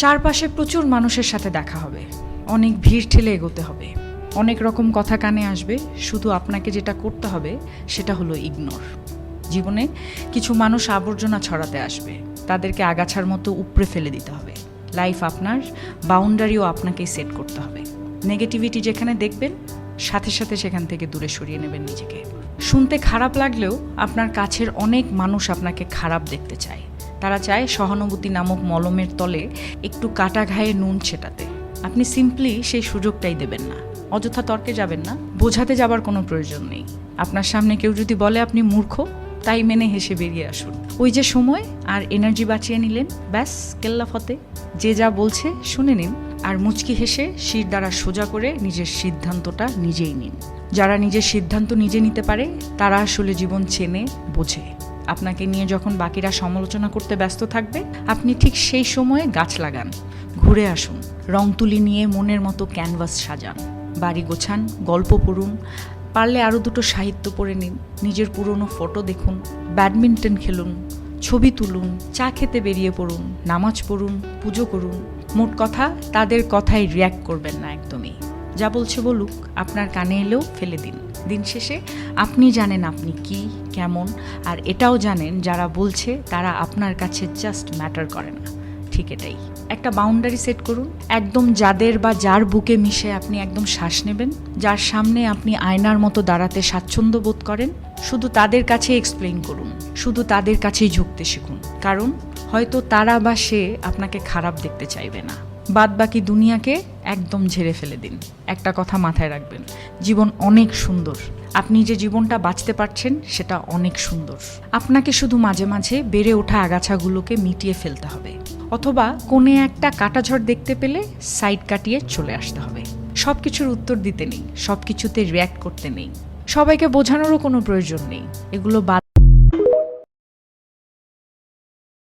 চারপাশে প্রচুর মানুষের সাথে দেখা হবে, অনেক ভিড় ঠেলে এগোতে হবে, অনেক রকম কথা কানে আসবে। শুধু আপনাকে যেটা করতে হবে সেটা হলো ইগনোর। জীবনে কিছু মানুষ আবর্জনা ছড়াতে আসবে, তাদেরকে আগাছার মতো উপড়ে ফেলে দিতে হবে। লাইফ আপনার, বাউন্ডারিও আপনাকেই সেট করতে হবে। নেগেটিভিটি যেখানে দেখবেন সাথে সাথে সেখান থেকে দূরে সরিয়ে নেবেন নিজেকে। শুনতে খারাপ লাগলেও আপনার কাছের অনেক মানুষ আপনাকে খারাপ দেখতে চায়। তারা চায় সহানুভূতি নামক মলমের তলে একটু কাটা ঘায়ে নুন ছেটাতে। আপনি সিম্পলি সেই সুযোগটাই দেবেন না। অযথা তর্কে যাবেন না, বোঝাতে যাবার কোনো প্রয়োজন নেই। আপনার সামনে কেউ যদি বলে আপনি মূর্খ, তাই মেনে হেসে বেরিয়ে আসুন। ওই যে সময় আর এনার্জি বাঁচিয়ে নিলেন, ব্যাস কেল্লা ফতে। যে যা বলছে শুনে নিন, আর মুচকি হেসে শির দ্বারা সোজা করে নিজের সিদ্ধান্তটা নিজেই নিন। যারা নিজের সিদ্ধান্ত নিজে নিতে পারে তারা আসলে জীবন চেনে, বোঝে। আপনাকে নিয়ে যখন বাকিরা সমালোচনা করতে ব্যস্ত থাকবে, আপনি ঠিক সেই সময়ে গাছ লাগান, ঘুরে আসুন, রং তুলি নিয়ে মনের মতো ক্যানভাস সাজান, বাড়ি গোছান, গল্প পড়ুন, পারলে আরও দুটো সাহিত্য পড়ে নিন, নিজের পুরনো ফটো দেখুন, ব্যাডমিন্টন খেলুন, ছবি তুলুন, চা খেতে বেরিয়ে পড়ুন, নামাজ পড়ুন, পুজো করুন। মোট কথা, তাদের কথায় রিয়্যাক্ট করবেন না একদমই। যা বলছে বলুক, আপনার কানে এলেও ফেলে দিন। দিন শেষে আপনি জানেন আপনি কি, কেমন, আর এটাও জানেন যারা বলছে তারা আপনার কাছে জাস্ট ম্যাটার করে না। ঠিক এটাই। একটা বাউন্ডারি সেট করুন, একদম যাদের বা যার বুকে মিশে আপনি একদম শ্বাস নেবেন, যার সামনে আপনি আয়নার মতো দাঁড়াতে স্বাচ্ছন্দ্য বোধ করেন, শুধু তাদের কাছে এক্সপ্লেইন করুন, শুধু তাদের কাছেই ঝুঁকতে শিখুন। কারণ হয়তো তারা বা সে আপনাকে খারাপ দেখতে চাইবে না। বাদ বাকি দুনিয়াকে একদম ঝেড়ে ফেলে দিন। একটা কথা মাথায় রাখবেন, জীবন অনেক সুন্দর। আপনি যে জীবনটা বাঁচতে পারছেন সেটা অনেক সুন্দর। আপনাকে শুধু মাঝে মাঝে বেড়ে ওঠা আগাছাগুলোকে মিটিয়ে ফেলতে হবে, অথবা কোণে একটা কাটাঝড় দেখতে পেলে সাইড কাটিয়ে চলে আসতে হবে। সব কিছুর উত্তর দিতে নেই, সব কিছুতে রিয়্যাক্ট করতে নেই, সবাইকে বোঝানোরও কোনো প্রয়োজন নেই। এগুলো